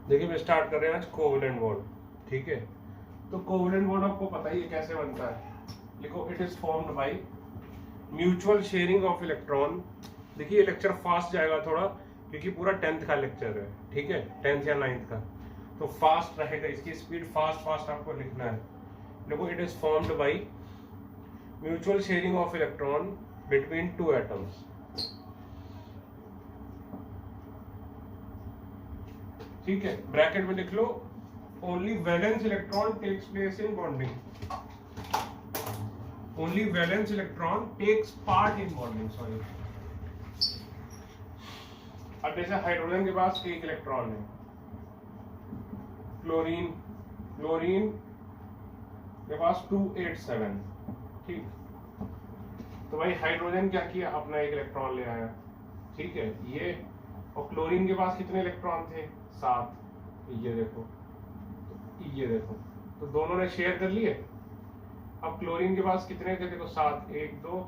देखिए मैं स्टार्ट कर रहे हैं आज कोवलेंट बॉन्ड, ठीक है। तो कोवलेंट बॉन्ड आपको पता ही है कैसे बनता है। लिखो it is formed by mutual sharing of electron. देखिए ये लेक्चर फास्ट जाएगा थोड़ा, क्योंकि पूरा 10th का लेक्चर है, ठीक है, 10th या 9th का, तो फास्ट रहेगा, इसकी स्पीड फास्ट फास्ट आपको लिखना है। देखो it is formed by mutual sharing of electron between two atoms, ठीक है। ब्रैकेट में लिख लो only valence electron takes place in bonding, only valence electron takes part in bonding, sorry. अब जैसे हाइड्रोजन के पास एक इलेक्ट्रॉन है, क्लोरीन क्लोरीन के पास 287, ठीक। तो भाई हाइड्रोजन क्या किया, अपना एक इलेक्ट्रॉन ले आया, ठीक है, ये। और क्लोरीन के पास कितने इलेक्ट्रॉन थे, 7, ये देखो, ये देखो, तो दोनों ने शेयर कर लिए। अब क्लोरीन के पास कितने थे, देखो 7, 1 2,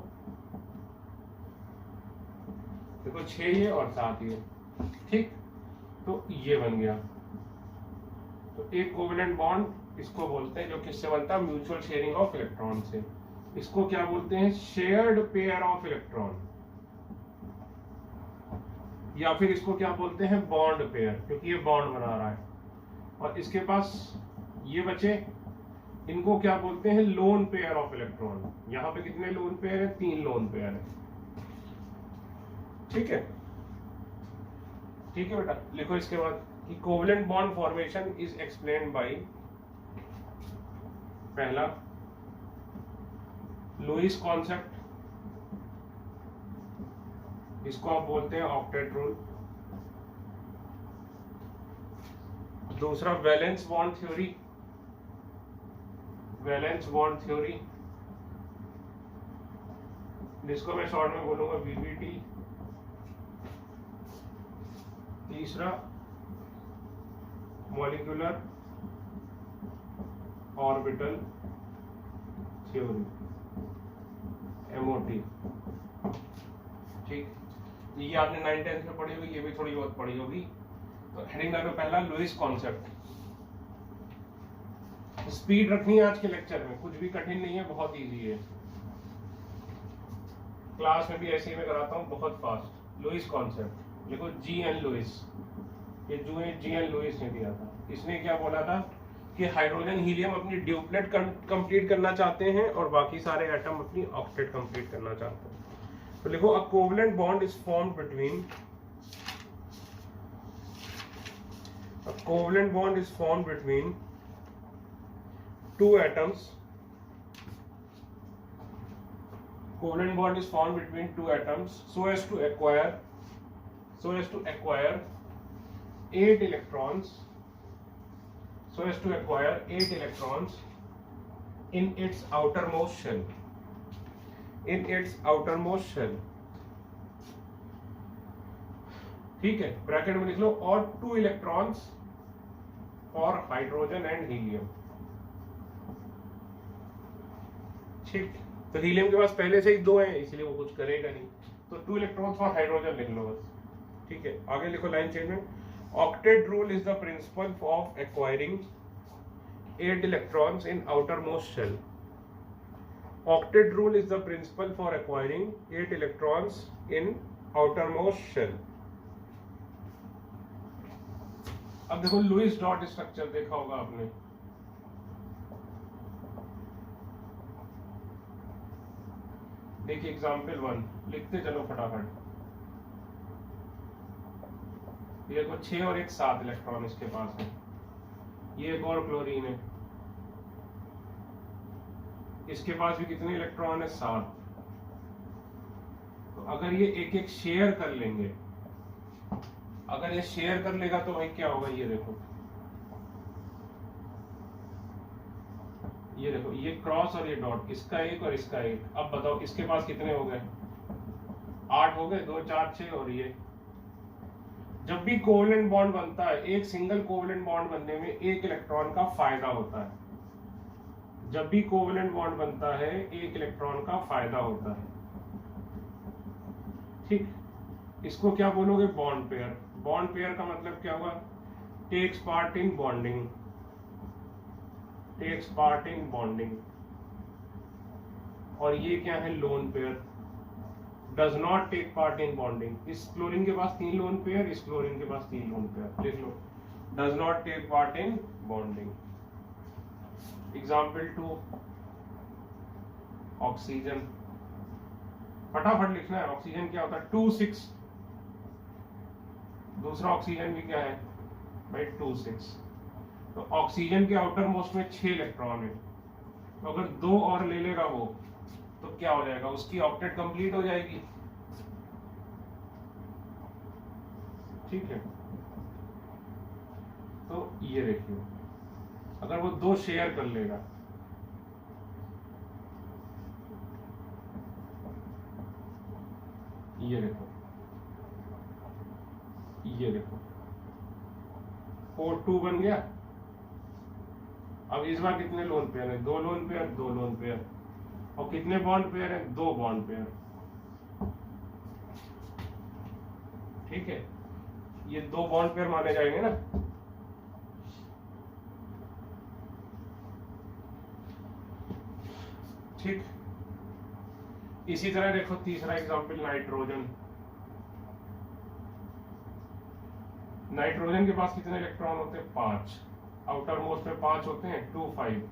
देखो 6 ये और 7 ये, ठीक। तो ये बन गया। तो एक कोवेलेंट बॉन्ड इसको बोलते हैं, जो किससे बनता है, म्यूचुअल शेयरिंग ऑफ इलेक्ट्रॉन से। इसको क्या बोलते हैं, शेयर्ड पेयर ऑफ इलेक्ट्रॉन, या फिर इसको क्या बोलते हैं, बॉन्ड पेयर, क्योंकि ये बॉन्ड बना रहा है। और इसके पास ये बचे, इनको क्या बोलते हैं, लोन पेयर ऑफ इलेक्ट्रॉन। यहां पे कितने लोन पेयर है, 3 लोन पेयर है, ठीक है। ठीक है बेटा, लिखो इसके बाद कि covalent bond formation is explained bye, पहला लुईस कॉन्सेप्ट, इसको आप बोलते हैं ऑक्टेट रूल। दूसरा valence bond theory, valence bond theory, जिसको मैं शॉर्ट में बोलूंगा वीबीटी। तीसरा मॉलिक्यूलर ऑर्बिटल थ्योरी, एमओटी, ठीक। ये आपने 9th-10th में पढ़ी होगी, ये भी थोड़ी बहुत पढ़ी होगी। तो हेडिंग में पहला लुईस कॉन्सेप्ट। स्पीड रखनी है आज के लेक्चर में, कुछ भी कठिन नहीं है, बहुत इजी है। क्लास में भी ऐसे ही मैं कराता हूँ, बहुत फास्ट। लुईस कॉन्सेप्ट देखो, जी.एन. लुईस, ये जो जी.एन. लुईस ने दिया था। इसने क्या बोला था कि हाइड्रोजन हीलियम अपनी ड्यूप्लेट कंप्लीट करना चाहते हैं और बाकी सारे एटम अपनी ऑक्टेट कंप्लीट करना चाहते हैं। तो लिखो अ covalent bond is formed between, a covalent bond is formed between two atoms. Covalent bond is formed between two atoms so as to acquire 8 electrons, so as to acquire 8 electrons in its outermost shell, in its outermost shell, ठीक है। Bracket में लिख लो और 2 electrons for hydrogen and helium, ठीक। तो helium के पास पहले से ही 2 हैं, इसलिए वो कुछ करेगा नहीं, तो 2 इलेक्ट्रॉन्स फॉर हाइड्रोजन लिख लो बस, ठीक है। आगे लिखो लाइन चेंज में, octet rule is the principle of acquiring 8 electrons in outer most shell. Octet rule is the principle for acquiring 8 electrons in outer most shell. अब देखो लुईस डॉट स्ट्रक्चर देखा होगा आपने, देखिए एग्जाम्पल 1 लिखते चलो फटाफट। ये देखो 6 और 1 7 इलेक्ट्रॉन इसके पास है, ये एक और क्लोरीन है, इसके पास भी कितने इलेक्ट्रॉन है, 7। तो अगर ये एक एक शेयर कर लेंगे, अगर ये शेयर कर लेगा तो भाई क्या होगा, ये देखो, ये देखो, ये क्रॉस और ये डॉट, इसका एक और इसका एक। अब बताओ इसके पास कितने हो गए, 8 हो गए, 2 4 6, और ये। जब भी कोवेलेंट बॉन्ड बनता है, एक सिंगल कोवेलेंट बॉन्ड बनने में 1 इलेक्ट्रॉन का फायदा होता है। जब भी कोवेलेंट बॉन्ड बनता है 1 इलेक्ट्रॉन का फायदा होता है, ठीक। इसको क्या बोलोगे, बॉन्ड पेयर। बॉन्ड पेयर का मतलब क्या हुआ, takes part in bonding, takes part in bonding. और ये क्या है, lone pair, does not take part in bonding. इस क्लोरीन के पास 3 लोन पेयर, इस क्लोरीन के पास 3 लोन पेयर, लिख लो, does not take part in bonding. Example 2, oxygen, फटाफट लिखना है। ऑक्सीजन क्या होता है, 2,6। दूसरा ऑक्सीजन भी क्या है भाई, 2,6। तो ऑक्सीजन के आउटर मोस्ट में 6 इलेक्ट्रॉन है, तो अगर 2 और ले लेगा वो, तो क्या हो जाएगा, उसकी ऑक्टेट कंप्लीट हो जाएगी। ठीक है, तो ये देखिए, अगर वो 2 शेयर कर लेगा, ये देखो, ये देखो 4-2 बन गया। अब इस बार कितने लोन पेयर है, 2 लोन पेयर, 2 लोन पेयर, और कितने बॉन्ड पेयर है, 2 बॉन्ड पेयर। ठीक है, ये 2 बॉन्ड पेयर माने जाएंगे ना। ठीक, इसी तरह देखो तीसरा एग्जांपल, नाइट्रोजन। नाइट्रोजन के पास कितने इलेक्ट्रॉन होते हैं, 5। आउटर मोस्ट में 5 होते हैं, 2, 5।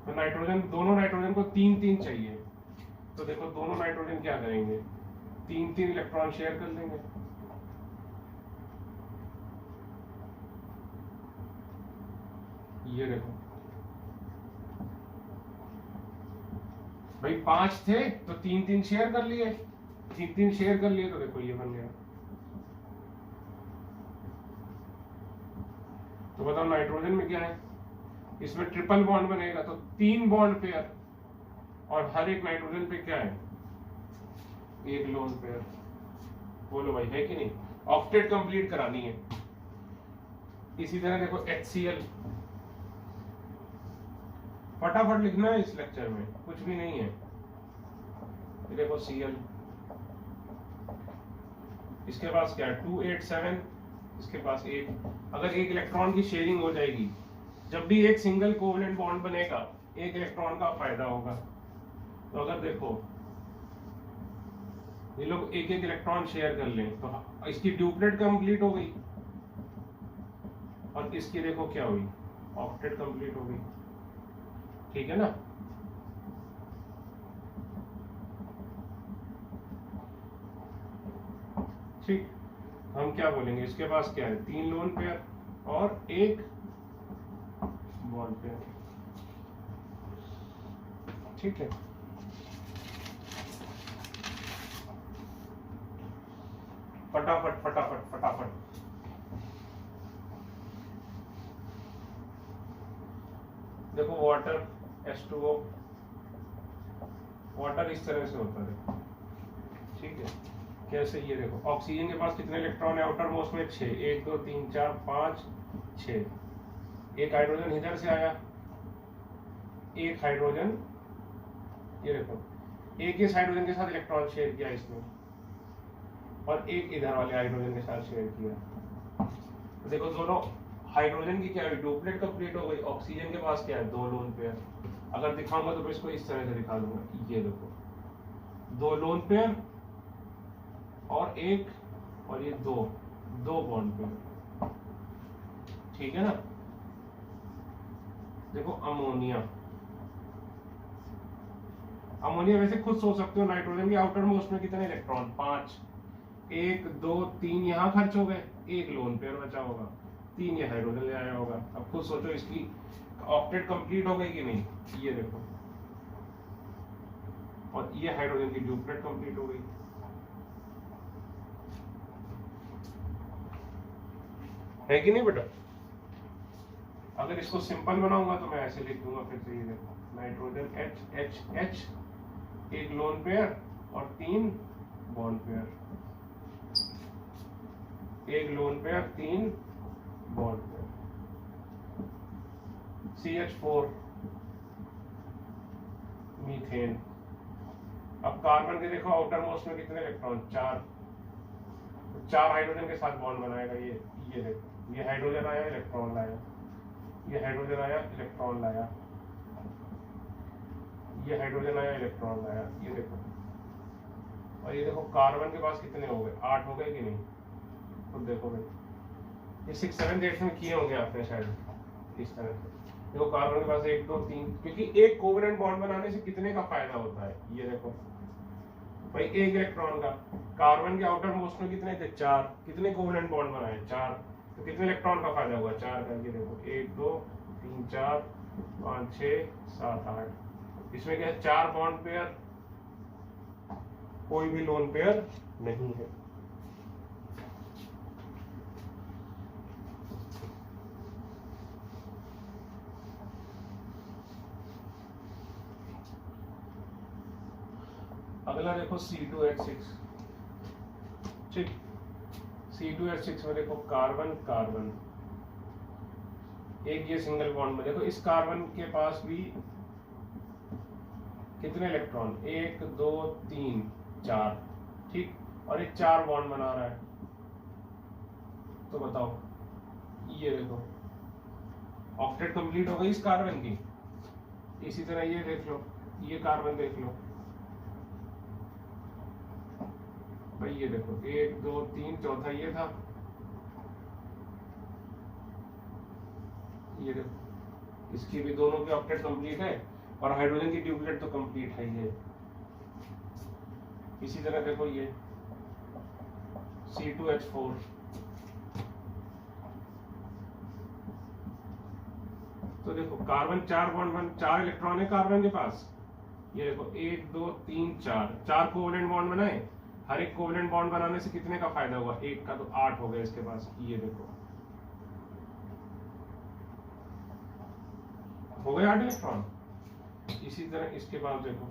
तो नाइट्रोजन, दोनों नाइट्रोजन को 3-3 चाहिए, तो देखो दोनों नाइट्रोजन क्या करेंगे, 3-3 इलेक्ट्रॉन शेयर कर लेंगे। ये देखो भाई 5 थे तो 3-3 शेयर कर लिए, 3-3 शेयर कर लिए, तो देखो ये बन गया। तो बताओ नाइट्रोजन में क्या है, इसमें ट्रिपल बॉन्ड बनेगा, तो 3 बॉन्ड पेयर, और हर एक नाइट्रोजन पे क्या है, 1 लोन पेयर। बोलो भाई है कि नहीं, ऑक्टेट कंप्लीट करानी है। इसी तरह देखो HCl, फटाफट लिखना है, इस लेक्चर में कुछ भी नहीं है। ये देखो Cl, इसके पास क्या है, 2, 8, 7, इसके पास 1। अगर 1 इलेक्ट्रॉन की शेयरिंग हो जाएगी, जब भी एक सिंगल कोवेलेंट बॉन्ड बनेगा, 1 इलेक्ट्रॉन का फायदा होगा। तो अगर देखो ये लोग 1-1 इलेक्ट्रॉन शेयर कर लें, तो इसकी ड्यूप्लेट कंप्लीट हो गई, और इसकी देखो क्या हुई, ऑक्टेट कंप्लीट हो गई। ठीक है ना, ठीक। हम क्या बोलेंगे, इसके पास क्या है, 3 लोन पेयर और 1 बॉन्ड पेयर। ठीक है, फटाफट फटाफट फटाफट। देखो वाटर, H2O, वाटर इस तरह से होता है। ठीक है, कैसे, ये देखो ऑक्सीजन के पास कितने इलेक्ट्रॉन है, आउटर मोस्ट में 6, 1, 2, 3, 4, 5, 6। एक हाइड्रोजन इधर से आया, एक हाइड्रोजन, ये देखो एक इस हाइड्रोजन के साथ इलेक्ट्रॉन शेयर किया इसने, और एक इधर वाले हाइड्रोजन के साथ शेयर किया। तो देखो दोनों हाइड्रोजन की क्या हुई, डुप्लेट कंप्लीट हो गई। ऑक्सीजन के पास क्या है, 2 लोन पेयर। अगर दिखाऊंगा तो मैं इसको इस तरह से दिखा दूंगा, ये देखो 2 लोन पेयर और 1, और ये 2 बॉन्ड पेयर। ठीक है ना। देखो अमोनिया, अमोनिया वैसे खुद सोच सकते हो, नाइट्रोजन के आउटर मोस्ट में कितने इलेक्ट्रॉन, 5। 1, 2, 3 यहाँ खर्च हो गए, 1 लोन पेयर बचा होगा, 3 ये हाइड्रोजन ले आया होगा। अब खुद सोचो इसकी ऑक्टेट कंप्लीट हो गई कि नहीं, ये देखो, और ये हाइड्रोजन की ड्यूप्लेट कंप्लीट हो गई। है कि नहीं बेटा। अगर इसको सिंपल बनाऊंगा तो मैं ऐसे लिख दूंगा, फिर से ये देखो नाइट्रोजन H, 1 लोन पेयर और 3 bond pair, 1 lone pair 3 bond pair. CH4 methane. अब कार्बन के देखो आउटर मोस्ट में कितने इलेक्ट्रॉन, 4। 4 हाइड्रोजन के साथ बॉन्ड बनाएगा, ये देखो, ये हाइड्रोजन आया, इलेक्ट्रॉन लाया, ये हाइड्रोजन आया, इलेक्ट्रॉन लाया, ये हाइड्रोजन आया, इलेक्ट्रॉन लाया, ये देखो। और ये देखो कार्बन के पास कितने हो गए, 8 हो गए कि नहीं, तो देखो भाई ये 6 7 8 में किए होंगे आपने शायद इस तरह से। देखो कार्बन के पास 1 2 3, क्योंकि एक कोवेलेंट बॉन्ड बनाने से कितने का फायदा होता है, ये देखो भाई एक इलेक्ट्रॉन का। कार्बन के आउटर मोस्ट में कितने थे, 4, कितने कोवेलेंट बॉन्ड बनाए, 4, तो कितने इलेक्ट्रॉन का फायदा हुआ, 4 का। ये देखो 1 2 3 4 5 6 7 8, इसमें क्या है, 4 बॉन्ड पेयर, कोई भी लोन पेयर नहीं है। अगला देखो C2H6, ठीक, C2H6 में देखो कार्बन कार्बन, एक ये सिंगल बॉन्ड में देखो इस कार्बन के पास भी कितने इलेक्ट्रॉन, 1 2 3 4, ठीक, और एक 4 बॉन्ड बना रहा है, तो बताओ ये देखो ऑक्टेट कंप्लीट हो गई इस कार्बन की। इसी तरह ये देख लो, ये कार्बन देख लो भाई, ये देखो 1 2 3, चौथा ये था, ये देखो इसकी भी दोनों की ऑक्टेट कंप्लीट है, और हाइड्रोजन की ड्यूप्लेट तो कंप्लीट है ये। इसी तरह देखो ये C2H4, तो देखो कार्बन 4 बॉन्ड 4 इलेक्ट्रॉन है कार्बन के पास, ये देखो 1 2 3 4 कोवेलेंट बॉन्ड बनाए, हर एक कोवेलेंट बॉन्ड बनाने से कितने का फायदा हुआ, 1 का, तो 8 हो गए इसके पास, ये देखो हो गए 8 इलेक्ट्रॉन। इसी तरह इसके बाद देखो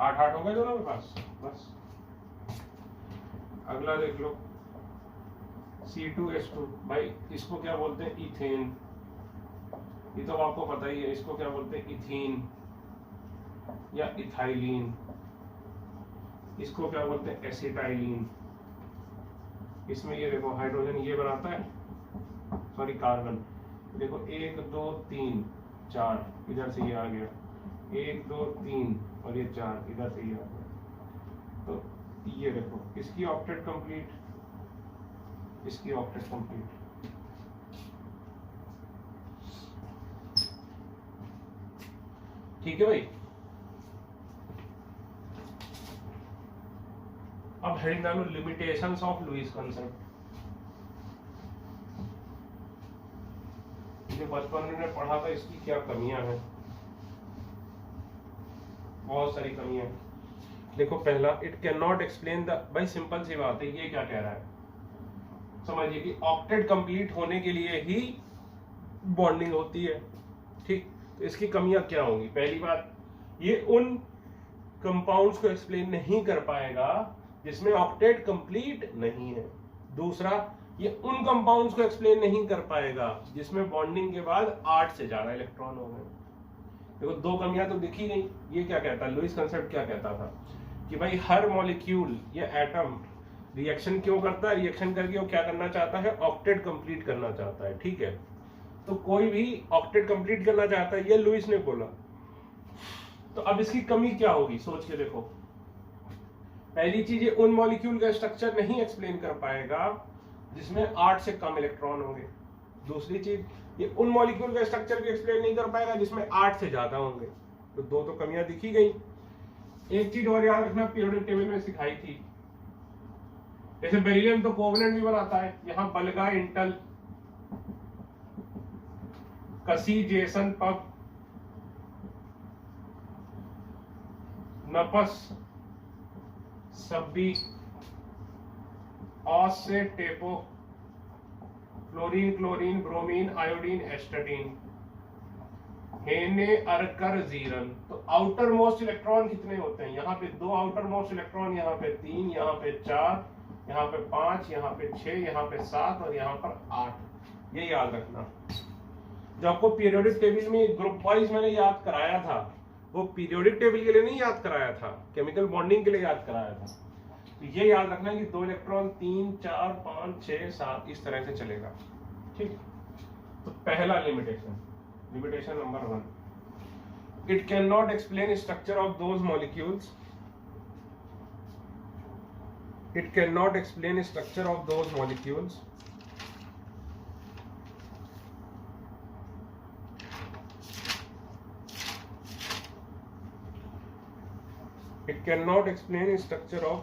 8 हो गए दोनों के पास, बस। अगला देख लो C2H2, भाई इसको क्या बोलते हैं, इथेन, ये तो आपको पता ही है, इसको क्या बोलते हैं, इथीन या इथाइलिन, इसको क्या बोलते हैं, एसिटाइलिन। इसमें ये देखो हाइड्रोजन ये बनाता है, सॉरी कार्बन, देखो 1 2 3 4, इधर से ये आ गया, 1 2 3 और ये 4 इधर से ये आ गया, तो ये देखो इसकी ऑक्टेट कंप्लीट, इसकी ऑक्टेट कंप्लीट। ठीक है भाई। अब हेडिंग डालो लिमिटेशंस ऑफ लुईस कंसेप्ट। जो बचपन में पढ़ा था इसकी क्या कमियां हैं, बहुत सारी कमियां हैं। देखो पहला, it can not explain the, भाई सिंपल सी बात है, ये क्या कह रहा है, समझिए कि ऑक्टेट कंप्लीट होने के लिए ही बॉन्डिंग होती है, ठीक, तो इसकी कमियां क्या होंगी। पहली बात, ये उन कंपाउंड्स को एक्सप्लेन नहीं कर पाएगा जिसमें ऑक्टेट कंप्लीट नहीं है। दूसरा, ये उन कंपाउंड्स को एक्सप्लेन नहीं कर पाएगा जिसमें बॉन्डिंग के बाद 8 से ज्यादा इलेक्ट्रॉन हो गए। देखो दो कमियां तो दिखी गई। ये क्या कहता है, लुईस कंसेप्ट क्या कहता था कि भाई हर मॉलिक्यूल या एटम रिएक्शन क्यों करता है, रिएक्शन करके वो क्या करना चाहता है, ऑक्टेट कंप्लीट करना चाहता है, ठीक है। तो कोई भी ऑक्टेट कंप्लीट करना चाहता है, ये लुईस ने बोला। तो अब इसकी कमी क्या होगी, सोच के देखो। पहली चीज, ये उन मॉलिक्यूल का स्ट्रक्चर नहीं एक्सप्लेन कर पाएगा जिसमें 8 से कम इलेक्ट्रॉन होंगे। दूसरी चीज, ये उन मॉलिक्यूल का स्ट्रक्चर भी एक्सप्लेन नहीं कर पाएगा जिसमें 8 से ज्यादा होंगे। तो दो तो कमियां दिखी गई। एक चीज और याद रखना, पीरियोडिक टेबल में सिखाई थी, जैसे बेरिलियम तो कोवेलेंट भी बनाता है, यहां बलगा इंटल कसी जेसन पब नपस सब्बी ऑस से टेपो fluorine chlorine bromine iodine astatine हेने अरकर जीरन। तो आउटर मोस्ट इलेक्ट्रॉन कितने होते हैं, यहाँ पे 2 आउटर मोस्ट इलेक्ट्रॉन, यहाँ पे 3, यहाँ पे 4, यहाँ पे 5, यहाँ पे 6, यहाँ पे 7 और यहाँ पर 8। ये याद रखना। जो आपको पीरियोडिक टेबल में ग्रुप वाइज मैंने याद कराया था, वो पीरियोडिक टेबल के लिए नहीं याद कराया था, केमिकल बॉन्डिंग के लिए याद कराया था। तो ये याद रखना कि 2 इलेक्ट्रॉन 3 4 5 6 7 इस तरह से चलेगा। ठीक, तो पहला limitation number 1, it can not explain structure of those molecules, it can not explain structure of those molecules it cannot explain structure of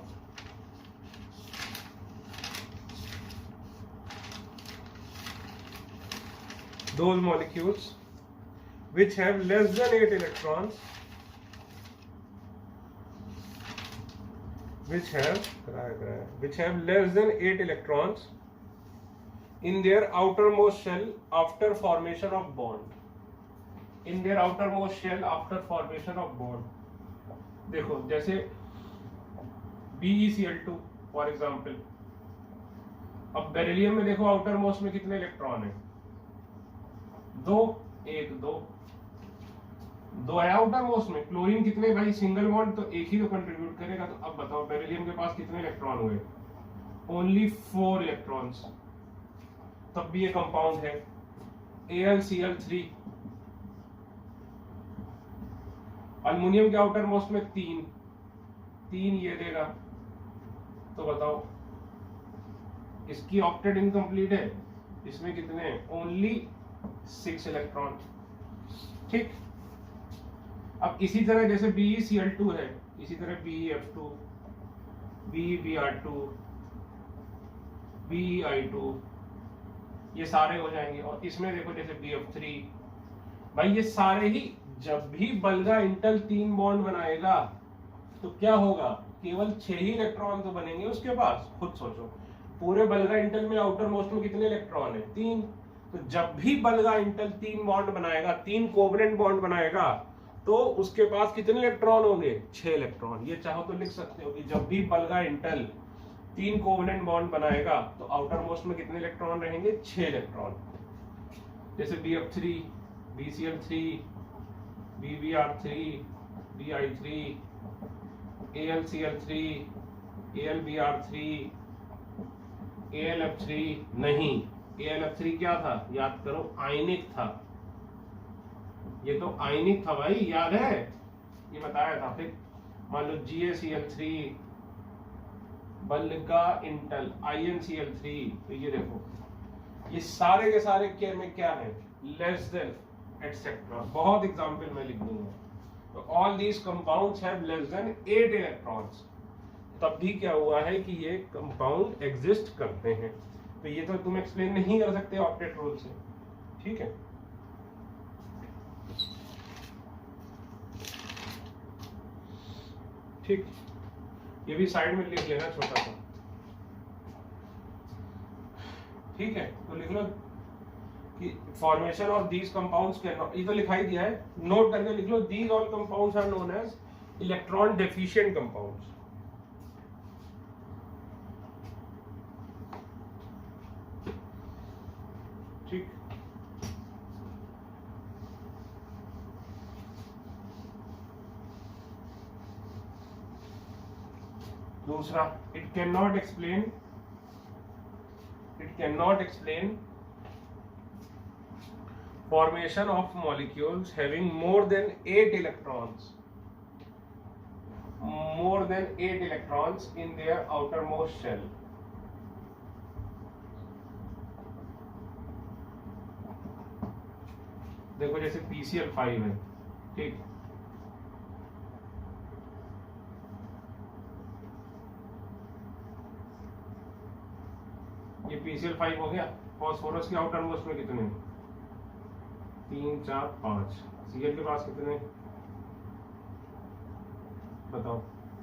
those molecules which have less than 8 electrons, which have less than 8 electrons in their outermost shell after formation of bond, in their outermost shell after formation of bond। देखो जैसे BeCl2 for example, अब beryllium में देखो outer most में कितने electron है, 2 1 2 2 है outer most में। क्लोरीन कितने भाई, सिंगल बॉन्ड तो एक ही तो कंट्रीब्यूट करेगा। तो अब बताओ बेरिलियम के पास कितने इलेक्ट्रॉन हुए, ओनली 4 इलेक्ट्रॉन्स, तब भी ये कंपाउंड है। AlCl3, अल्युमिनियम के आउटर मोस्ट में 3 ये देगा। तो बताओ इसकी ऑक्टेट इनकम्प्लीट है, इसमें कितने, ओनली 6 इलेक्ट्रॉन। ठीक, अब इसी तरह जैसे BeCl2 है, इसी तरह BeF2, BeBr2, BeI2, ये सारे हो जाएंगे। और इसमें देखो जैसे BF3, भाई ये सारे ही, जब भी बल्गा इंटल 3 बॉन्ड बनाएगा तो क्या होगा, केवल 6 ही इलेक्ट्रॉन तो बनेंगे उसके पास। खुद सोचो पूरे बल्गा इंटल में आउटर मोस्ट में कितने इलेक्ट्रॉन है, 3। तो जब भी बल्गा इंटल 3 बॉन्ड बनाएगा, 3 कोवलेंट बॉन्ड बनाएगा, तो उसके पास कितने इलेक्ट्रॉन होंगे, 6 इलेक्ट्रॉन। ये चाहो तो लिख सकते हो कि जब भी बल्गा इंटल 3 कोवलेंट बॉन्ड बनाएगा तो आउटर मोस्ट में कितने इलेक्ट्रॉन रहेंगे, 6 इलेक्ट्रॉन। जैसे BF3, BCl3, BBr3, BI3, AlCl3, AlBr3, AlF3, नहीं, AlF3 क्या था, याद करो, आयनिक था। ये तो आयनिक था भाई, याद है, ये बताया था। फिर मान लो GaCl3, बल्गा इंटल, InCl3, तो ये देखो ये सारे के सारे क्या में क्या है, लेस देन एटसेट्रा। बहुत एग्जाम्पल मैं लिख दूंगा। तो all these compounds have less than 8 electrons, तब भी क्या हुआ है कि ये कंपाउंड एग्जिस्ट करते हैं। तो ये तो तुम एक्सप्लेन नहीं कर सकते ऑक्टेट रूल से। ठीक है, ठीक, ये भी साइड में लिख लेना छोटा सा। ठीक है, तो लिख लो कि formation of these compounds can not, ये तो लिखा ही दिया है, नोट करके लिख लो, these all compounds are known as electron deficient compounds. ठीक, दूसरा, it can not explain formation of molecules having more than 8 electrons in their outermost shell। देखो जैसे PCl5 है, ठीक, ये PCl5 हो गया। फास्फोरस के आउटर मोस्ट में कितने, 3 4 5। Cl के पास कितने बताओ,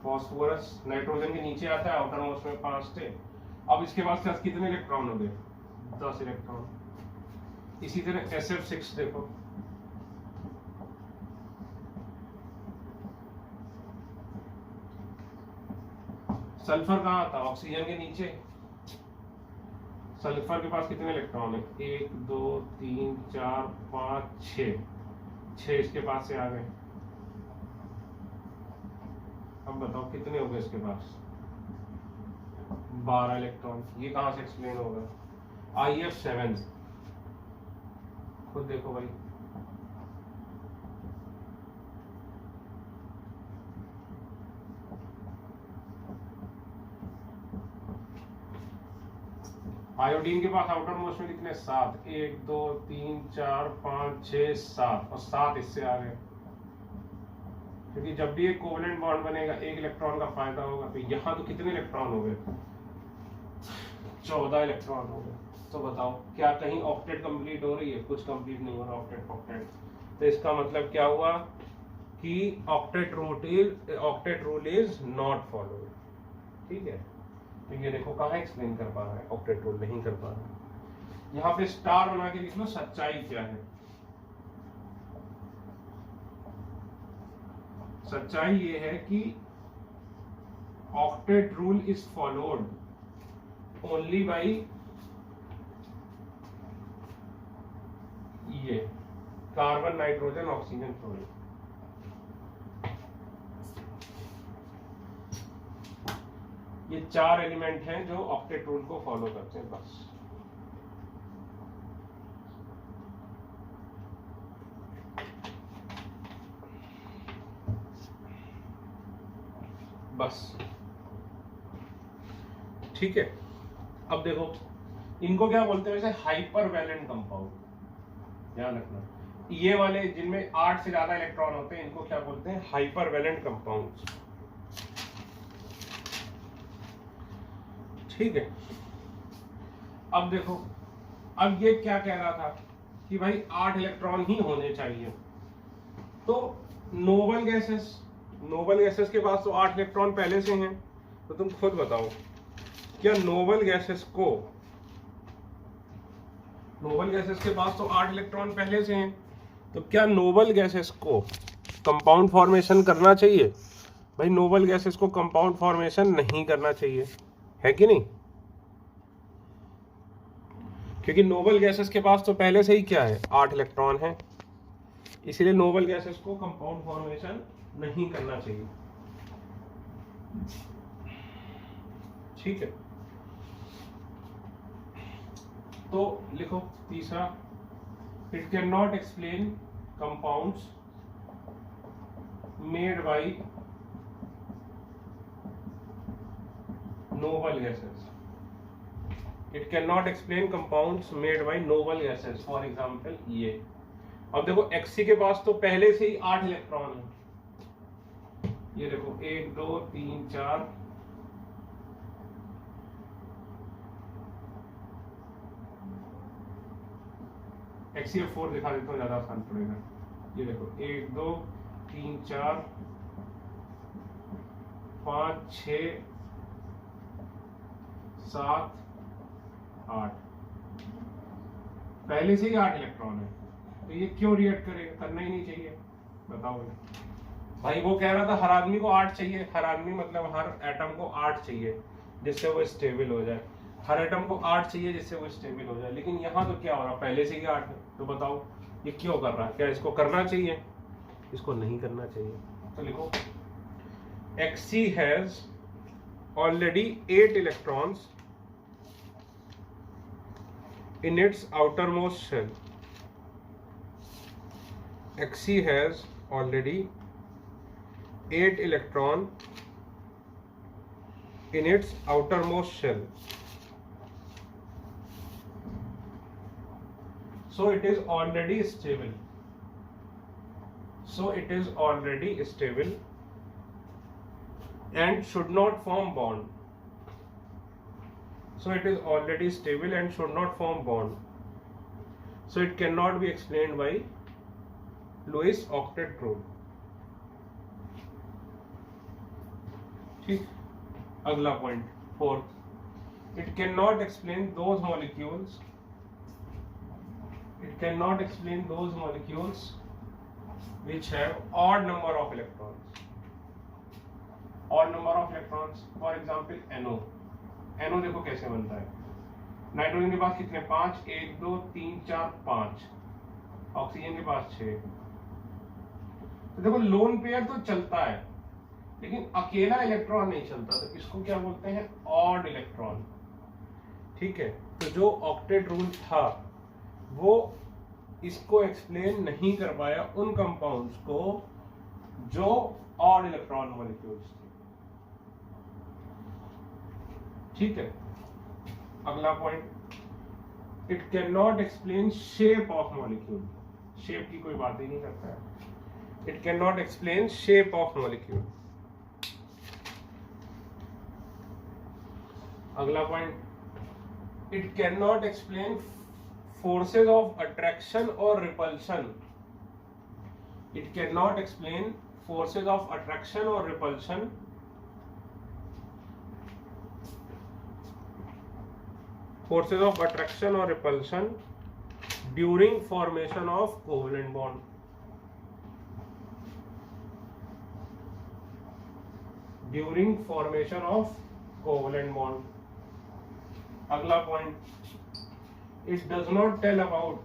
फास्फोरस नाइट्रोजन के नीचे आता है, आउटर मोस्ट में 5 थे। अब इसके पास कितने इलेक्ट्रॉन हो गए, 10 इलेक्ट्रॉन। इसी तरह SF6 देखो, सल्फर कहाँ आता, ऑक्सीजन के नीचे। सल्फर के पास कितने इलेक्ट्रॉन है, 1 2 3 4 5 6 इसके पास से आ गए। अब बताओ कितने हो गए इसके पास, 12 इलेक्ट्रॉन। ये कहां से एक्सप्लेन होगा, IF7 खुद देखो भाई। आयोडीन के पास आउटर मोस्ट में कितने, 7, 1 2 3 4 5 6 7, और 7 इससे आ गए, क्योंकि जब भी एक कोवेलेंट बॉन्ड बनेगा एक इलेक्ट्रॉन का फायदा होगा। तो यहाँ तो कितने इलेक्ट्रॉन हो गए, 14 इलेक्ट्रॉन हो गए। तो बताओ क्या कहीं ऑक्टेट कंप्लीट हो रही है, कुछ कंप्लीट नहीं हो रहा ऑक्टेट। तो इसका मतलब क्या हुआ कि octet rule is not followed. ठीक है, तो ये देखो कहाँ एक्सप्लेन कर पा रहा है, ऑक्टेट रूल नहीं कर पा रहा है। यहाँ पे स्टार बना के लिख लो सच्चाई क्या है। सच्चाई ये है कि octet rule is followed only by ये कार्बन नाइट्रोजन ऑक्सीजन फ्लोरीन। ये 4 एलिमेंट हैं जो ऑक्टेट रूल को फॉलो करते हैं, बस। ठीक है, अब देखो इनको क्या बोलते हैं, वैसे हाइपर वैलेंट कंपाउंड, ध्यान रखना। ये वाले जिनमें 8 से ज्यादा इलेक्ट्रॉन होते हैं इनको क्या बोलते हैं, हाइपर वैलेंट कंपाउंड्स। ठीक है, अब देखो, अब ये क्या कह रहा था कि भाई 8 इलेक्ट्रॉन ही होने चाहिए। तो नोबल गैसेस के पास तो 8 इलेक्ट्रॉन पहले से हैं। तो तुम खुद बताओ क्या नोबल गैसेस के पास तो 8 इलेक्ट्रॉन पहले से हैं, तो क्या नोबल गैसेस को कंपाउंड फॉर्मेशन करना चाहिए? भाई नोबल गैसेस को कंपाउंड फॉर्मेशन नहीं करना चाहिए, है कि नहीं? क्योंकि नोबल गैसेस के पास तो पहले से ही क्या है, 8 इलेक्ट्रॉन है, इसलिए नोबल गैसेस को कंपाउंड फॉर्मेशन नहीं करना चाहिए। ठीक है, तो लिखो तीसरा, it can not explain compounds made by noble gases. It cannot explain compounds made by noble gases. For example, ये। अब देखो Xc के पास तो पहले से ही 8 इलेक्ट्रॉन है। ये देखो 1 2 3 4, HCl4 दिखा देता हूँ, ज्यादा आसान पड़ेगा। ये देखो 1 2 3 4 5 6 7 8, पहले से ही 8 इलेक्ट्रॉन है, तो ये क्यों रिएक्ट करेगा, करना ही नहीं चाहिए। बताओ भाई, वो कह रहा था हर आदमी को 8 चाहिए, हर आदमी मतलब हर एटम को 8 चाहिए जिससे वो स्टेबल हो जाए, हर एटम को 8 चाहिए जिससे वो स्टेबल हो जाए। लेकिन यहाँ तो क्या हो रहा, पहले से ही 8 है, तो बताओ ये क्यों कर रहा है, क्या इसको करना चाहिए? इसको नहीं करना चाहिए। तो लिखो Xc has already 8 electrons in its outermost shell. Xc has already 8 electron in its outermost shell. So it is already stable. And should not form bond. So it is already stable and should not form bond. So it cannot be explained by Lewis octet rule. ठीक, अगला point 4th, it cannot explain those molecules which have odd number of electrons. For example, NO देखो कैसे बनता है, nitrogen के पास कितने, 5, 1 2 3 4 5, oxygen के पास 6। तो देखो लोन पेयर तो चलता है, लेकिन अकेला इलेक्ट्रॉन नहीं चलता, तो इसको क्या बोलते हैं, ऑड इलेक्ट्रॉन। ठीक है, तो जो ऑक्टेट रूल था वो इसको एक्सप्लेन नहीं कर पाया उन कंपाउंड्स को जो ऑड इलेक्ट्रॉन मॉलिक्यूल्स थे। ठीक है, अगला point, it can not explain shape of molecule. Shape की कोई बात ही नहीं करता है। It can not explain shape of molecule. अगला point, it can not explain forces of attraction or repulsion. It cannot explain forces of attraction or repulsion. Forces of attraction or repulsion during formation of covalent bond. During formation of covalent bond. अगला point, it does not tell about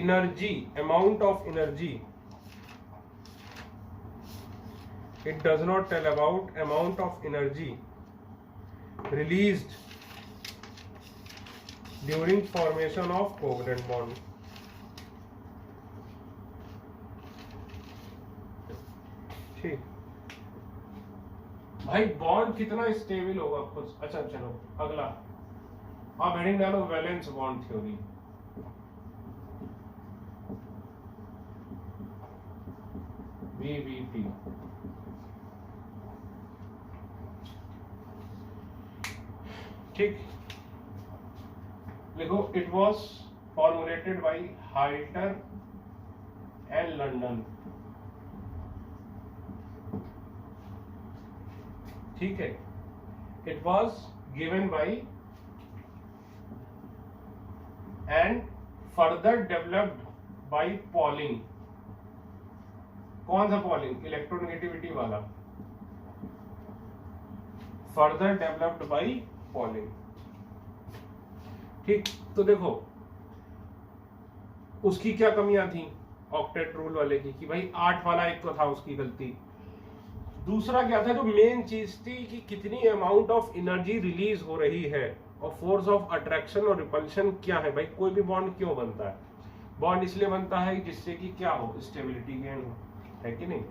energy, amount of energy. It does not tell about amount of energy released during formation of covalent bond. ठीक भाई, bond कितना stable होगा कुछ। अच्छा चलो अगला, आप हेडिंग डालो वैलेंस बॉन्ड थ्योरी। VBT। ठीक, देखो, it was formulated by Heitler and London. ठीक है, it was given by and further developed by Pauling। कौन सा Pauling? इलेक्ट्रोनेगेटिविटी वाला। further developed by Pauling। ठीक, तो देखो उसकी क्या कमियां थी ऑक्टेट रूल वाले की, कि भाई 8 वाला एक तो था उसकी गलती। दूसरा क्या था, जो मेन चीज थी कि कितनी अमाउंट ऑफ एनर्जी रिलीज हो रही है, और फोर्स ऑफ अट्रैक्शन और रिपल्शन क्या है। भाई कोई भी बॉन्ड क्यों बनता है, बॉन्ड इसलिए बनता है जिससे कि क्या हो, स्टेबिलिटी गेन हो, है कि नहीं।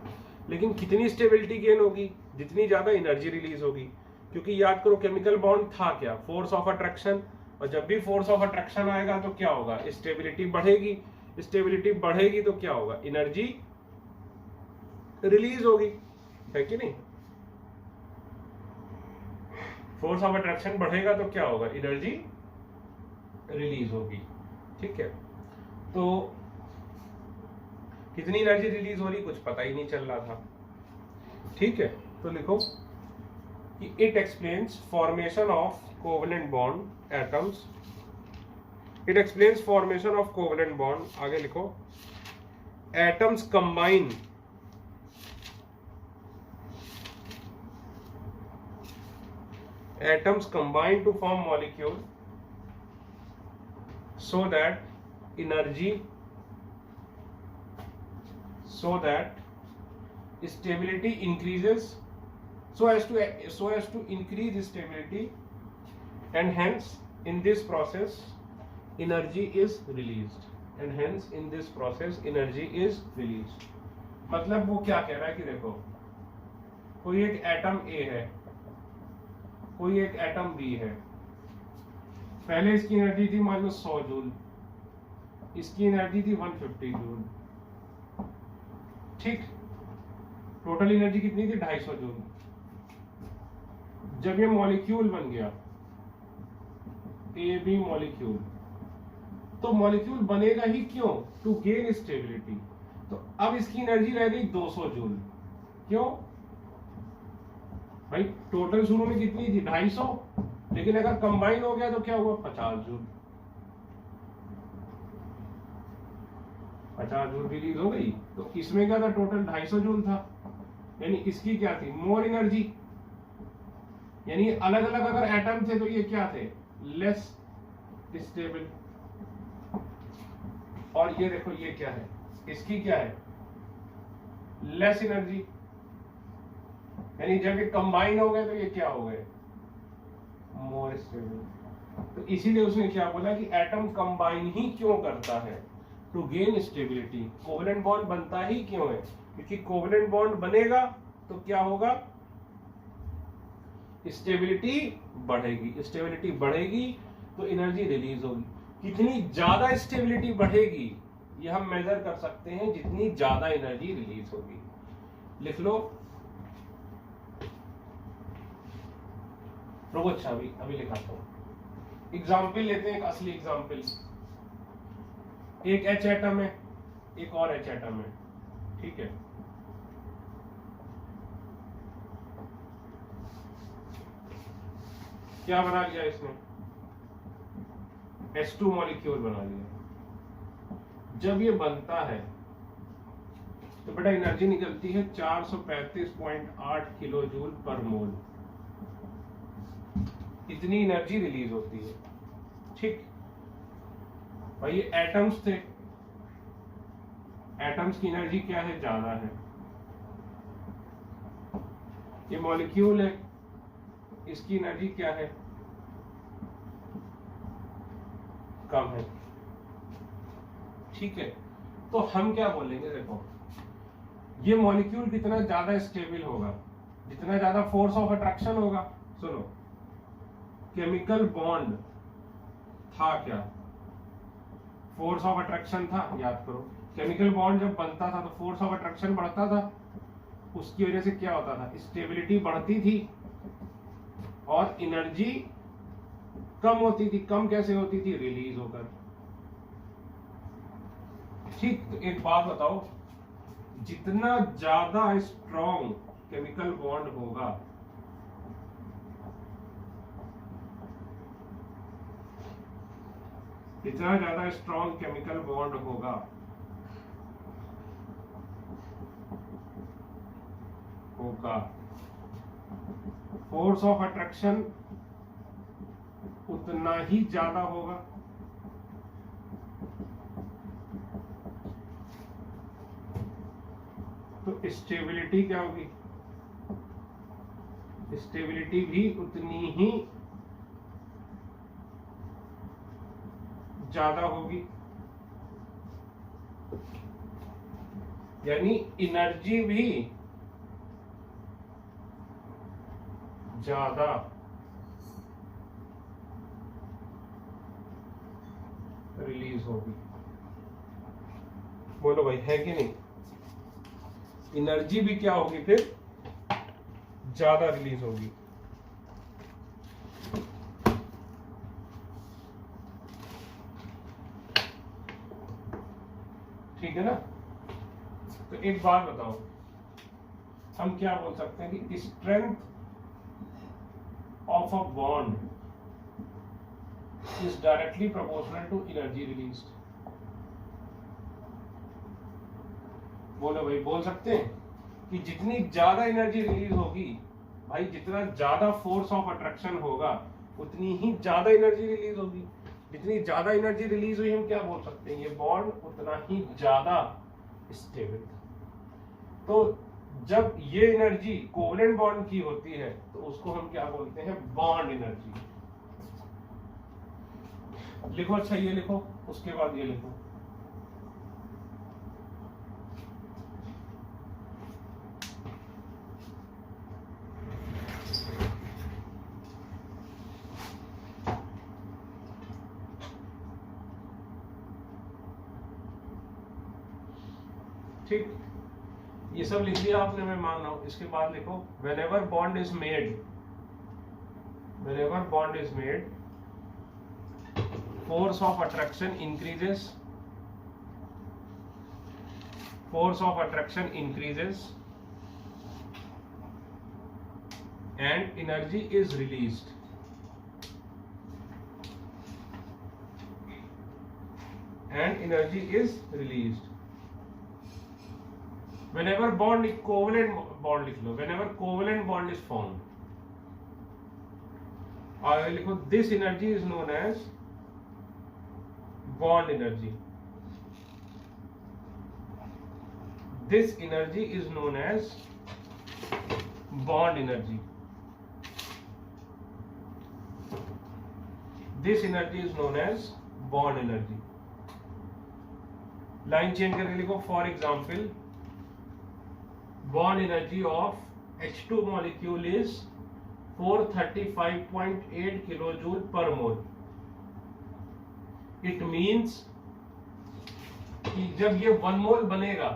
लेकिन कितनी स्टेबिलिटी गेन होगी, जितनी ज्यादा एनर्जी रिलीज होगी। क्योंकि याद करो केमिकल बॉन्ड था क्या, फोर्स ऑफ अट्रैक्शन, और जब भी फोर्स ऑफ अट्रैक्शन आएगा तो क्या होगा, स्टेबिलिटी बढ़ेगी। स्टेबिलिटी बढ़ेगी तो क्या होगा, एनर्जी रिलीज होगी, है कि नहीं। फोर्स ऑफ अट्रैक्शन बढ़ेगा तो क्या होगा, एनर्जी रिलीज होगी। ठीक है, तो कितनी एनर्जी रिलीज हो रही कुछ पता ही नहीं चल रहा था। ठीक है, तो लिखो कि it explains formation of covalent bond atoms. It explains formation of covalent bond. आगे लिखो, atoms combine atoms combine to form molecule so that stability increases, so as to increase stability, and hence in this process energy is released, मतलब वो क्या कह रहा है कि देखो, कोई एक एटम A है, कोई एक एटम B है। पहले इसकी एनर्जी थी मान लो 100 जूल, इसकी एनर्जी थी 150 जूल। ठीक, टोटल एनर्जी कितनी थी, 250 जूल। जब ये मॉलिक्यूल बन गया AB मॉलिक्यूल, तो मॉलिक्यूल बनेगा ही क्यों, टू गेन स्टेबिलिटी। तो अब इसकी एनर्जी रह गई 200 जूल। क्यों भाई, टोटल शुरू में कितनी थी, 250, लेकिन अगर कंबाइन हो गया तो क्या हुआ, 50 जूल। 50 जूल रिलीज हो गई, तो इसमें क्या था, टोटल 250 जूल था। यानी इसकी क्या थी, मोर एनर्जी। यानी अलग अलग अगर एटम थे तो ये क्या थे, लेस स्टेबल। और ये देखो ये क्या है, इसकी क्या है, लेस एनर्जी। यानी जब ये कंबाइन हो गए तो ये क्या हो गए, मोर स्टेबल। तो इसीलिए उसने क्या बोला कि एटम कंबाइन ही क्यों करता है, to gain stability. Covalent bond बनता ही क्यों है, क्योंकि कोवेलेंट बॉन्ड बनेगा तो क्या होगा, स्टेबिलिटी बढ़ेगी, स्टेबिलिटी बढ़ेगी तो एनर्जी रिलीज होगी। कितनी ज्यादा स्टेबिलिटी बढ़ेगी ये हम मेजर कर सकते हैं जितनी ज्यादा एनर्जी रिलीज होगी। लिख लो, रुको, अच्छा अभी लिखाता हूं। एग्जाम्पल लेते हैं, एक असली एग्जाम्पल। एक H एटम है, एक और H एटम है, ठीक है। क्या बना लिया इसने, H2 मॉलिक्यूल बना लिया। जब ये बनता है तो बेटा एनर्जी निकलती है 435.8 किलो जूल पर मोल, इतनी एनर्जी रिलीज होती है, ठीक। भाई ये एटम्स थे, एटम्स की एनर्जी क्या है, ज्यादा है। ये मॉलिक्यूल है, इसकी एनर्जी क्या है, कम है, ठीक है। तो हम क्या बोलेंगे, देखो ये मॉलिक्यूल कितना ज्यादा स्टेबल होगा, जितना ज्यादा फोर्स ऑफ अट्रैक्शन होगा। सुनो, केमिकल बॉन्ड था क्या, फोर्स ऑफ अट्रैक्शन था, याद करो। केमिकल बॉन्ड जब बनता था तो फोर्स ऑफ अट्रैक्शन बढ़ता था, उसकी वजह से क्या होता था, स्टेबिलिटी बढ़ती थी और एनर्जी कम होती थी। कम कैसे होती थी, रिलीज होकर, ठीक। तो एक बात बताओ, जितना ज्यादा स्ट्रॉन्ग केमिकल बॉन्ड होगा, जितना ज्यादा स्ट्रॉन्ग केमिकल बॉन्ड होगा फोर्स ऑफ अट्रैक्शन उतना ही ज्यादा होगा। तो स्टेबिलिटी क्या होगी, स्टेबिलिटी भी उतनी ही ज्यादा होगी, यानी एनर्जी भी ज्यादा रिलीज होगी। बोलो भाई, है कि नहीं, एनर्जी भी क्या होगी, फिर ज्यादा रिलीज होगी। ठीक है ना। तो एक बात बताओ, हम क्या बोल सकते हैं कि strength of a bond is directly proportional to energy released. बोलो भाई, बोल सकते हैं कि जितनी ज्यादा एनर्जी रिलीज होगी, भाई जितना ज्यादा फोर्स ऑफ अट्रैक्शन होगा उतनी ही ज्यादा एनर्जी रिलीज होगी। जितनी ज्यादा एनर्जी रिलीज हुई, हम क्या बोल सकते हैं, ये बॉन्ड उतना ही ज्यादा स्टेबल। तो जब ये एनर्जी कोवेलेंट बॉन्ड की होती है तो उसको हम क्या बोलते हैं, बॉन्ड एनर्जी। लिखो, अच्छा ये लिखो, उसके बाद ये लिखो। ठीक, ये सब लिख दिया आपने, मैं मान रहा हूं। इसके बाद लिखो, whenever bond is made, force of attraction increases, and energy is released. Whenever bond, covalent bond लिख लो, whenever covalent bond is formed, आगे लिखो, this energy is known as bond energy. This energy is known as bond energy. This energy is known as bond energy. Line change करके लिखो, for example bond energy of H2 molecule is 435.8 kilojoule per mole. It means कि जब ये 1 mole बनेगा,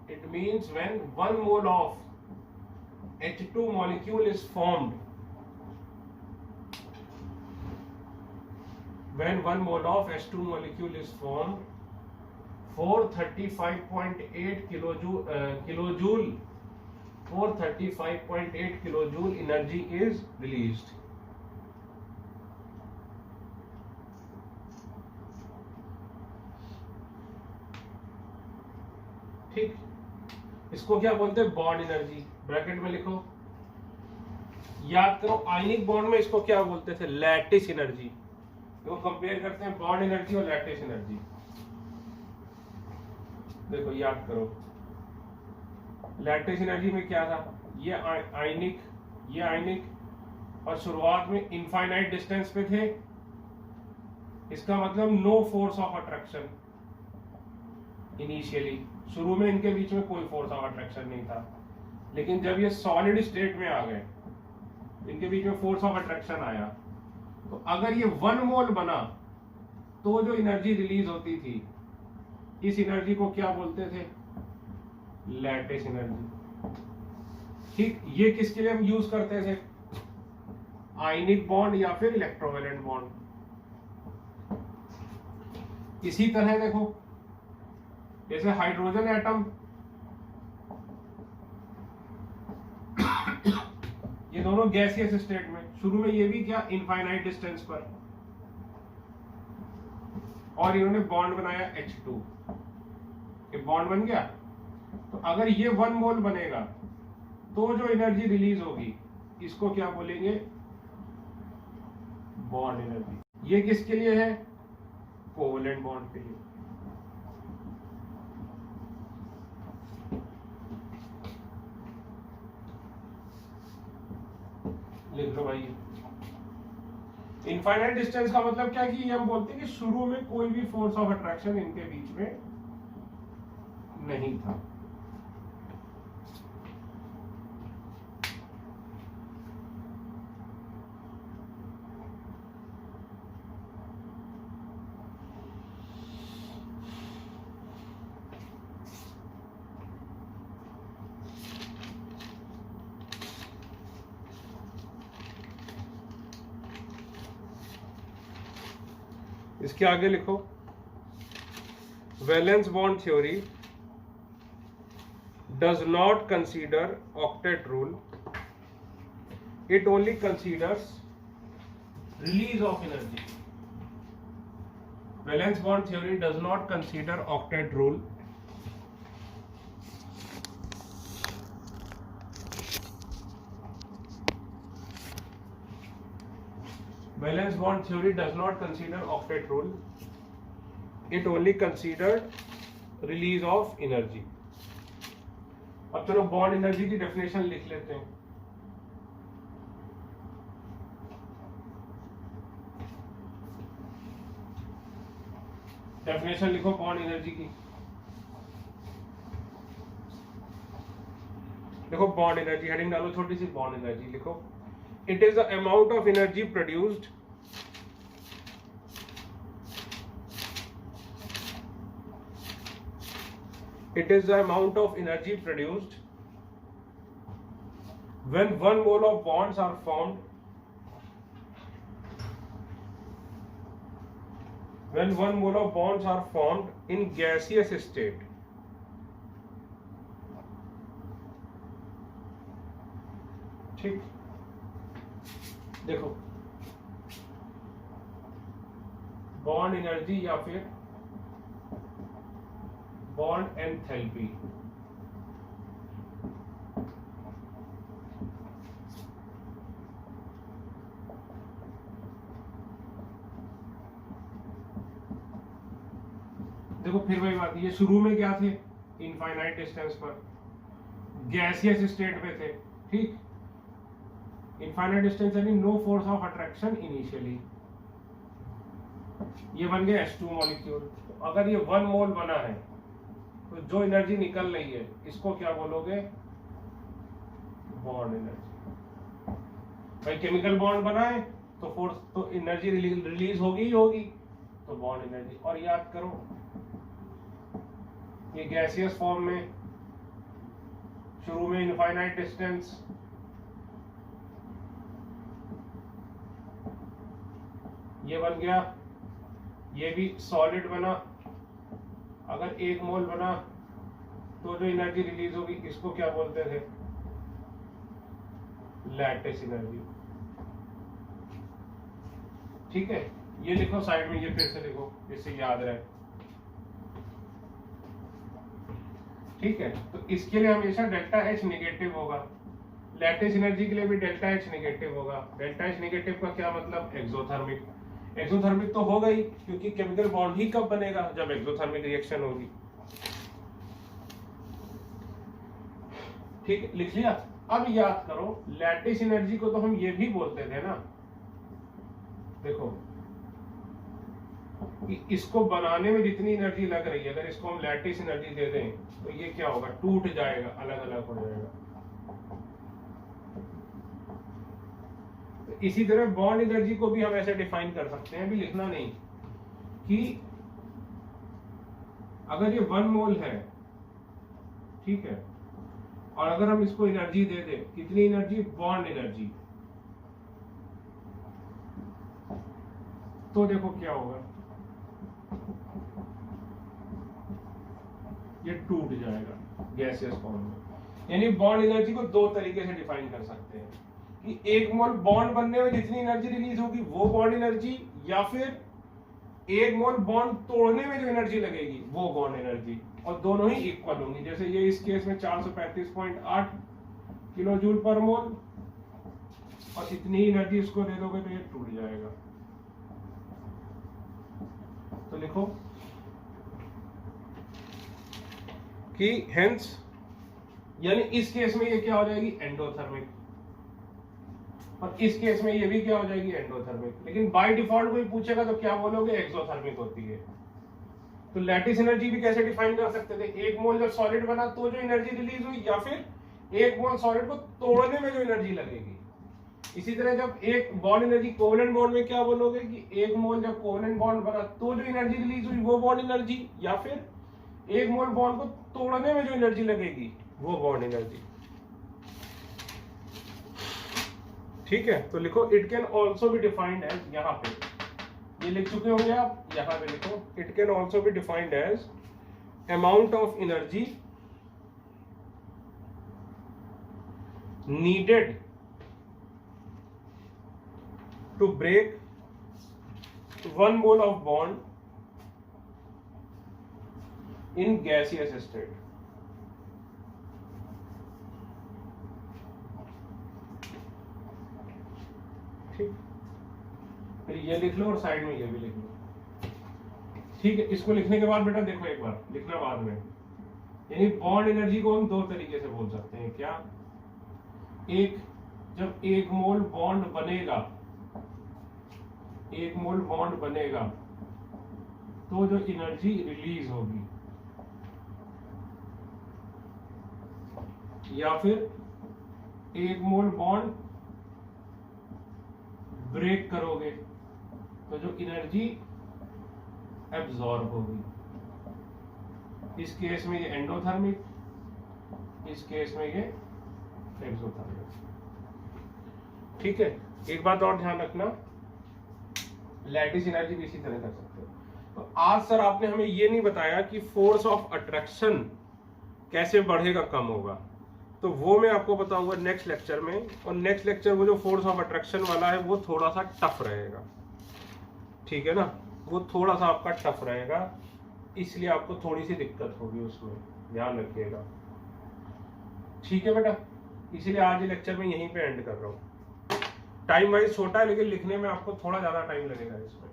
it means when 1 mole of H2 molecule is formed, when 1 mole of H2 molecule is formed, 435.8 kilojoule 435.8 kilojoule energy is released. ठीक, इसको क्या बोलते हैं? Bond energy. Bracket में लिखो, याद करो आयनिक बॉन्ड में इसको क्या बोलते थे? Lattice energy. तो कंपेयर करते हैं बॉन्ड एनर्जी और लैटिस एनर्जी। देखो याद करो, लैटिस एनर्जी में क्या था? ये आयनिक और शुरुआत में इनफाइनाइट डिस्टेंस पे थे। इसका मतलब no force of attraction initially, शुरू में इनके बीच में कोई फोर्स ऑफ अट्रैक्शन नहीं था। लेकिन जब ये सॉलिड स्टेट में आ गए, इनके बीच में फोर्स ऑफ अट्रैक्शन आया, तो अगर ये 1 मोल बना तो जो एनर्जी रिलीज होती थी, इस एनर्जी को क्या बोलते थे? Lattice energy. ठीक, ये किसके लिए हम यूज करते थे? आयनिक बॉन्ड या फिर इलेक्ट्रोवैलेंट बॉन्ड। इसी तरह देखो, जैसे हाइड्रोजन एटम, ये दोनों गैसियस स्टेट में, शुरू में ये भी क्या इनफाइनाइट डिस्टेंस पर, और इन्होंने बॉन्ड बनाया H2, ये बॉन्ड बन गया। तो अगर ये 1 मोल बनेगा तो जो एनर्जी रिलीज होगी, इसको क्या बोलेंगे? Bond energy. ये किसके लिए है? कोवैलेंट बॉन्ड के लिए। लिख लो भाई। इनफाइनाइट डिस्टेंस का मतलब क्या है कि हम बोलते हैं कि शुरू में कोई भी फोर्स ऑफ अट्रैक्शन इनके बीच में नहीं था। इसके आगे लिखो, valence bond theory does not consider octet rule, it only considers release of energy. Valence bond theory does not consider octet rule. Valence bond theory does not consider octet rule. It only considered release of energy. अब चलो bond energy की definition लिख लेते हैं। Definition लिखो bond energy की। देखो bond energy, heading डालो छोटी सी, बॉन्ड एनर्जी लिखो। It is the amount of energy produced it is the amount of energy produced when 1 mole of bonds are formed, when 1 mole of bonds are formed in gaseous state. ठीक, देखो bond energy या फिर bond enthalpy, देखो फिर वही बात, ये शुरू में क्या थे? इनफाइनाइट डिस्टेंस पर गैसियस स्टेट में थे। ठीक, इनफाइनाइट डिस्टेंस यानी no force of attraction initially. ये बन गया H2 मॉलिक्यूल। तो अगर ये 1 मोल बना है तो जो एनर्जी निकल रही है इसको क्या बोलोगे? Bond energy. भाई केमिकल बॉन्ड बना है तो फोर्स तो एनर्जी रिलीज होगी ही होगी, तो बॉन्ड एनर्जी। और याद करो ये गैसियस फॉर्म में शुरू में इनफाइनाइट डिस्टेंस, ये बन गया, ये भी सॉलिड बना। अगर 1 मोल बना तो जो एनर्जी रिलीज होगी इसको क्या बोलते थे? Lattice energy. ठीक है, ये लिखो साइड में, ये फिर से लिखो इससे याद रहे। ठीक है, तो इसके लिए हमेशा डेल्टा H नेगेटिव होगा। लैटिस एनर्जी के लिए भी डेल्टा H नेगेटिव होगा। डेल्टा H नेगेटिव का क्या मतलब? एक्सोथर्मिक। एक्सोथर्मिक तो होगा ही, क्योंकि केमिकल बॉन्ड ही कब बनेगा? जब एक्सोथर्मिक रिएक्शन होगी। ठीक है, लिख लिया। अब याद करो लैटिस एनर्जी को तो हम ये भी बोलते थे ना, देखो कि इसको बनाने में जितनी एनर्जी लग रही है, अगर इसको हम लैटिस एनर्जी दे दें तो ये क्या होगा? टूट जाएगा, अलग अलग हो जाएगा। तो इसी तरह बॉन्ड एनर्जी को भी हम ऐसे डिफाइन कर सकते हैं, अभी लिखना नहीं, कि अगर ये 1 मोल है, ठीक है, और अगर हम इसको एनर्जी दे दें, कितनी एनर्जी? बॉन्ड एनर्जी, तो देखो क्या होगा, ये टूट जाएगा गैसियस फॉर्म में। यानी बॉन्ड एनर्जी को 2 तरीके से डिफाइन कर सकते हैं कि 1 मोल बॉन्ड बनने में जितनी एनर्जी रिलीज होगी वो बॉन्ड एनर्जी, या फिर 1 मोल बॉन्ड तोड़ने में जो एनर्जी लगेगी वो बॉन्ड एनर्जी, और दोनों ही इक्वल होंगी। जैसे ये इस केस में 435.8 किलो जूल पर मोल, और इतनी एनर्जी इसको दे दोगे तो ये टूट जाएगा। तो लिखो कि हेंस, यानी इस केस में ये क्या हो जाएगी? एंडोथर्मिक, और इस केस में ये भी क्या हो जाएगी? एंडोथर्मिक। लेकिन बाय डिफॉल्ट कोई पूछेगा तो क्या बोलोगे? एक्सोथर्मिक होती है। तो लैटिस एनर्जी भी कैसे डिफाइन कर सकते थे? 1 मोल जब सॉलिड बना तो जो एनर्जी रिलीज हुई, या फिर 1 मोल सॉलिड को तोड़ने में जो एनर्जी लगेगी। इसी तरह जब एक बॉन्ड एनर्जी कोवेलेंट बॉन्ड में क्या बोलोगे? कि 1 मोल जब कोवेलेंट बॉन्ड बना तो जो एनर्जी रिलीज हुई वो बॉन्ड एनर्जी, या फिर 1 मोल बॉन्ड को तोड़ने में जो एनर्जी लगेगी वो बॉन्ड एनर्जी। ठीक है, तो लिखो it can also be defined as, यहां पे ये लिख चुके होंगे आप, यहां पे लिखो it can also be defined as amount of energy needed to break 1 mole of bond in gaseous state। ठीक, फिर ये लिख लो और साइड में ये भी लिख लो। ठीक है, इसको लिखने के बाद बेटा देखो एक बार लिखना बाद में, यानी बॉन्ड एनर्जी को हम 2 तरीके से बोल सकते हैं। क्या? एक, जब 1 मोल बॉन्ड बनेगा, 1 मोल बॉन्ड बनेगा तो जो एनर्जी रिलीज होगी, या फिर 1 मोल बॉन्ड ब्रेक करोगे तो जो एनर्जी एब्जॉर्ब होगी। इस केस में ये एंडोथर्मिक, इस केस में ये एक्सोथर्मिक। ठीक है, एक बात और ध्यान रखना, लैटिस एनर्जी भी इसी तरह कर सकते हो। तो आज सर आपने हमें ये नहीं बताया कि फोर्स ऑफ अट्रैक्शन कैसे बढ़ेगा, कम होगा, तो वो मैं आपको बताऊंगा नेक्स्ट लेक्चर में। और नेक्स्ट लेक्चर वो जो फोर्स ऑफ अट्रैक्शन वाला है वो थोड़ा सा टफ रहेगा, ठीक है ना, वो थोड़ा सा आपका टफ रहेगा, इसलिए आपको थोड़ी सी दिक्कत होगी उसमें, ध्यान रखिएगा। ठीक है बेटा, इसीलिए आज ये लेक्चर में यहीं पे एंड कर रहा हूँ। टाइम वाइज छोटा है लेकिन लिखने में आपको थोड़ा ज्यादा टाइम लगेगा इसमें।